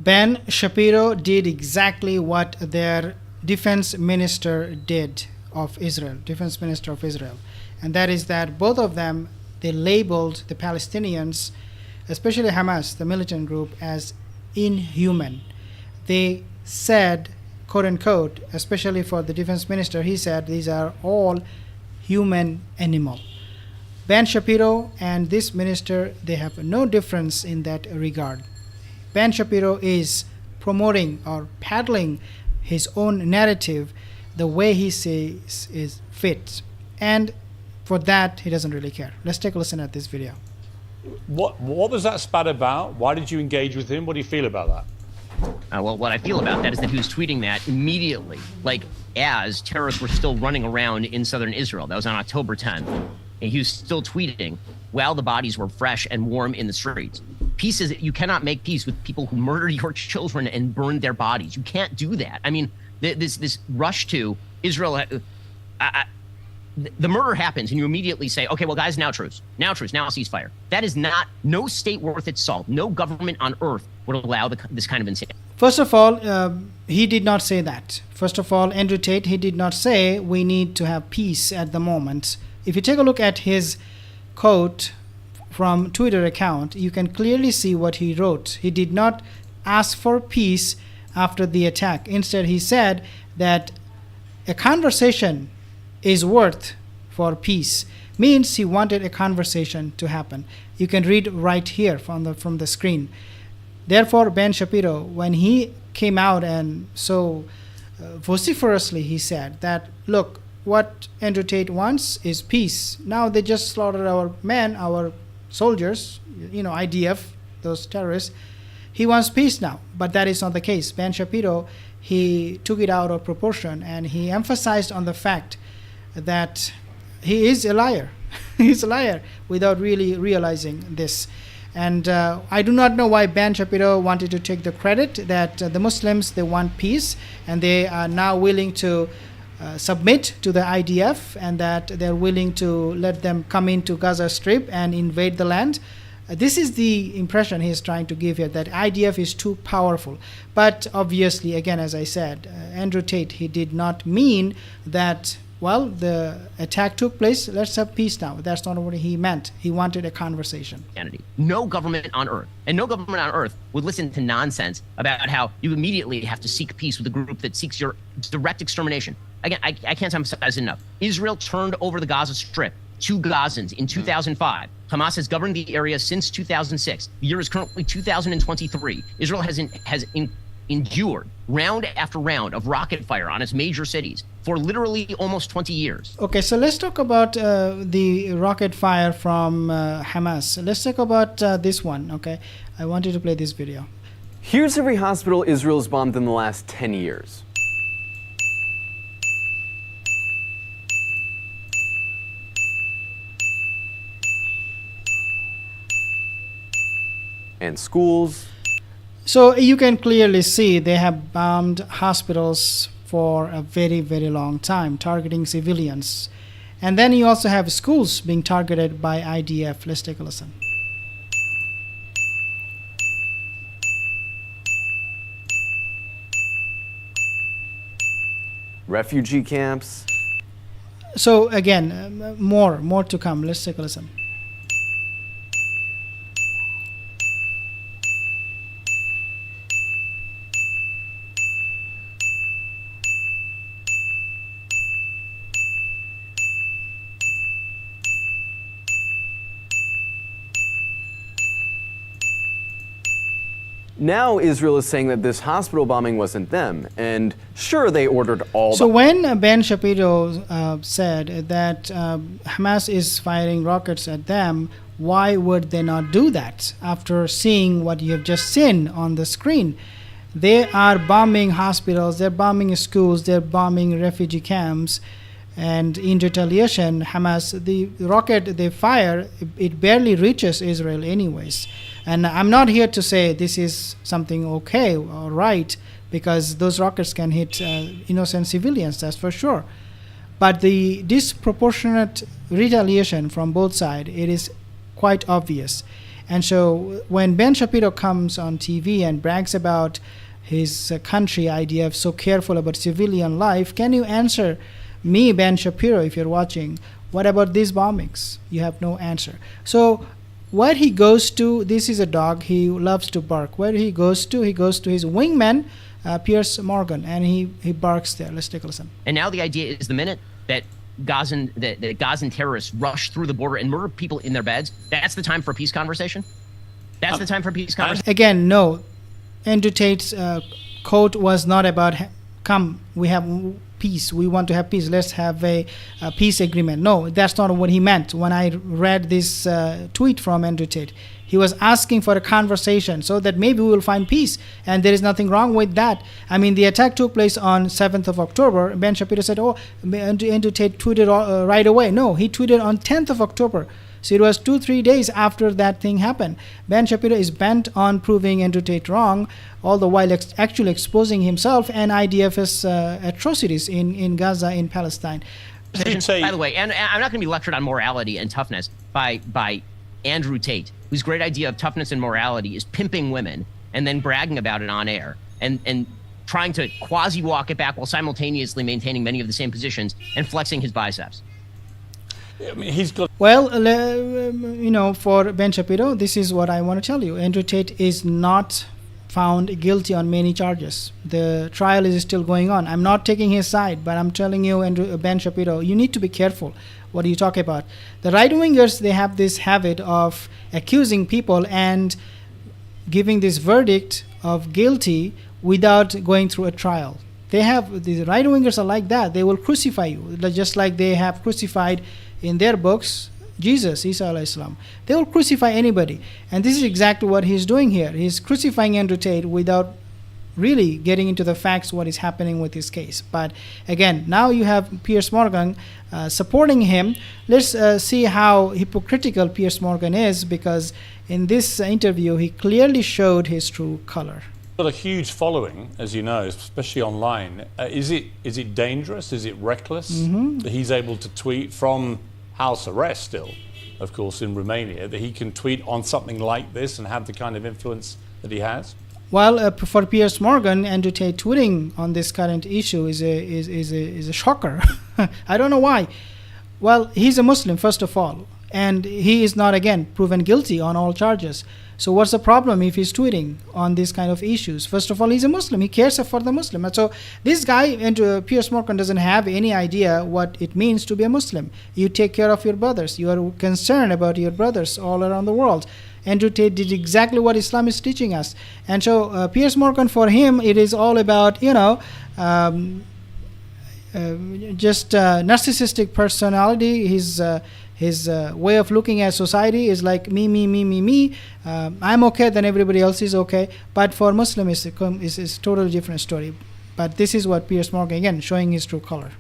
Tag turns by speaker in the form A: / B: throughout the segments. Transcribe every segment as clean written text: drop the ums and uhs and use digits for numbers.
A: Ben Shapiro did exactly what their defense minister did of Israel, defense minister of Israel. And that is that both of them, they labeled the Palestinians, especially Hamas, the militant group, as inhuman. They said, quote unquote, especially for the defense minister, he said these are all human animal. Ben Shapiro and this minister, they have no difference in that regard. Ben Shapiro is promoting or peddling his own narrative the way he says is fit. And for that, he doesn't really care. Let's take a listen at this video.
B: What was that spat about? Why did you engage with him? What do you feel about that?
C: Well, what I feel about that is that he was tweeting that immediately, like as terrorists were still running around in southern Israel. That was on October 10th. And he was still tweeting while the bodies were fresh and warm in the streets. Peace is, you cannot make peace with people who murdered your children and burned their bodies. You can't do that. I mean, this rush to Israel, the murder happens and you immediately say, okay, well, guys, now truce, now ceasefire. That is not, no state worth its salt, no government on earth would allow this kind of insanity.
A: First of all, he did not say that. First of all, Andrew Tate, he did not say we need to have peace at the moment. If you take a look at his quote from Twitter account, you can clearly see what he wrote. He did not ask for peace after the attack. Instead, he said that a conversation is worth for peace. Means he wanted a conversation to happen. You can read right here from the screen. Therefore, Ben Shapiro, when he came out and so vociferously he said that, look, what Andrew Tate wants is peace. Now they just slaughtered our men, our soldiers, IDF, those terrorists. He wants peace now, but that is not the case. Ben Shapiro, he took it out of proportion and he emphasized on the fact that he is a liar. He's a liar without really realizing this. And I do not know why Ben Shapiro wanted to take the credit that the Muslims, they want peace and they are now willing to submit to the IDF and that they're willing to let them come into Gaza Strip and invade the land. This is the impression he's trying to give here, that IDF is too powerful. But obviously, again, as I said, Andrew Tate, he did not mean that, well, the attack took place, let's have peace now. That's not what he meant. He wanted a conversation.
C: No government on earth, and no government on earth would listen to nonsense about how you immediately have to seek peace with a group that seeks your direct extermination. Again, I can't emphasize enough. Israel turned over the Gaza Strip to Gazans in 2005. Hamas has governed the area since 2006. The year is currently 2023. Israel has endured round after round of rocket fire on its major cities for literally almost 20 years.
A: Okay, so let's talk about the rocket fire from Hamas. Let's talk about this one, okay? I want you to play this video.
D: Here's every hospital Israel's bombed in the last 10 years. And schools.
A: So you can clearly see they have bombed hospitals for a very, very long time, targeting civilians. And then you also have schools being targeted by IDF. Let's take a listen.
D: Refugee camps.
A: So again, more to come. Let's take a listen.
D: Now Israel is saying that this hospital bombing wasn't them, and sure, they ordered all.
A: So when Ben Shapiro said that Hamas is firing rockets at them, why would they not do that after seeing what you have just seen on the screen? They are bombing hospitals, they're bombing schools, they're bombing refugee camps, and in retaliation, Hamas, the rocket they fire, it barely reaches Israel anyways. And I'm not here to say this is something okay or right, because those rockets can hit innocent civilians, that's for sure. But the disproportionate retaliation from both sides, it is quite obvious. And so when Ben Shapiro comes on TV and brags about his country IDF so careful about civilian life, can you answer me, Ben Shapiro, if you're watching, what about these bombings? You have no answer. So where he goes to, this is a dog, he loves to bark. Where he goes to his wingman, Piers Morgan, and he barks there. Let's take a listen.
C: And now the idea is the minute that Gazan terrorists rush through the border and murder people in their beds, that's the time for a peace conversation? That's the time for peace conversation?
A: Again, no. Andrew Tate's quote was not about, come, we have peace, we want to have peace, let's have a peace agreement. No, that's not what he meant. When I read this tweet from Andrew Tate, he was asking for a conversation so that maybe we will find peace, and there is nothing wrong with that. I mean, the attack took place on 7th of October. Ben Shapiro said, oh, Andrew Tate tweeted right away. No, he tweeted on 10th of October. So it was 2-3 days after that thing happened. Ben Shapiro is bent on proving Andrew Tate wrong, all the while actually exposing himself and IDF's atrocities in Gaza, in Palestine.
C: By the way, and I'm not going to be lectured on morality and toughness by Andrew Tate, whose great idea of toughness and morality is pimping women and then bragging about it on air and trying to quasi-walk it back while simultaneously maintaining many of the same positions and flexing his biceps.
B: I mean, he's got.
A: Well, for Ben Shapiro, this is what I want to tell you. Andrew Tate is not found guilty on many charges. The trial is still going on. I'm not taking his side, but I'm telling you, Ben Shapiro, you need to be careful what you talk about. The right-wingers, they have this habit of accusing people and giving this verdict of guilty without going through a trial. The right-wingers are like that. They will crucify you, just like they have crucified in their books Jesus, Isa alayhi salam. They will crucify anybody. And this is exactly what he's doing here. He's crucifying Andrew Tate without really getting into the facts, what is happening with his case. But again, now you have Piers Morgan supporting him. Let's see how hypocritical Piers Morgan is, because in this interview, he clearly showed his true color.
B: Got a huge following, as you know, especially online. Is it dangerous? Is it reckless that he's able to tweet from house arrest still, of course, in Romania, that he can tweet on something like this and have the kind of influence that he has?
A: Well, for Piers Morgan, Andrew Tate tweeting on this current issue is a shocker. I don't know why. Well, he's a Muslim, first of all, and he is not, again, proven guilty on all charges. So what's the problem if he's tweeting on these kind of issues? First of all, he's a Muslim. He cares for the Muslim. And so this guy, Piers Morgan, doesn't have any idea what it means to be a Muslim. You take care of your brothers. You are concerned about your brothers all around the world. Andrew Tate did exactly what Islam is teaching us. And so Piers Morgan, for him, it is all about, just narcissistic personality. His way of looking at society is like me. I'm okay, then everybody else is okay. But for Muslim, it's a totally different story. But this is what Piers Morgan, again, showing his true color.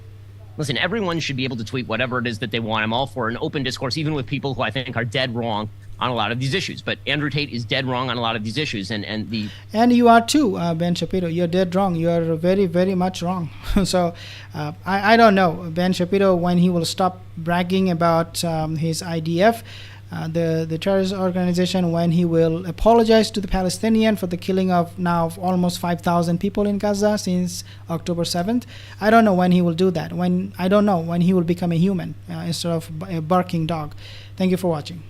C: Listen, everyone should be able to tweet whatever it is that they want. I'm all for an open discourse, even with people who I think are dead wrong on a lot of these issues. But Andrew Tate is dead wrong on a lot of these issues. And
A: you are too, Ben Shapiro. You're dead wrong. You are very, very much wrong. So I don't know, Ben Shapiro, when he will stop bragging about his IDF, the terrorist organization, when he will apologize to the Palestinian for the killing of now almost 5,000 people in Gaza since October 7th. I don't know when he will do that. I don't know when he will become a human instead of a barking dog. Thank you for watching.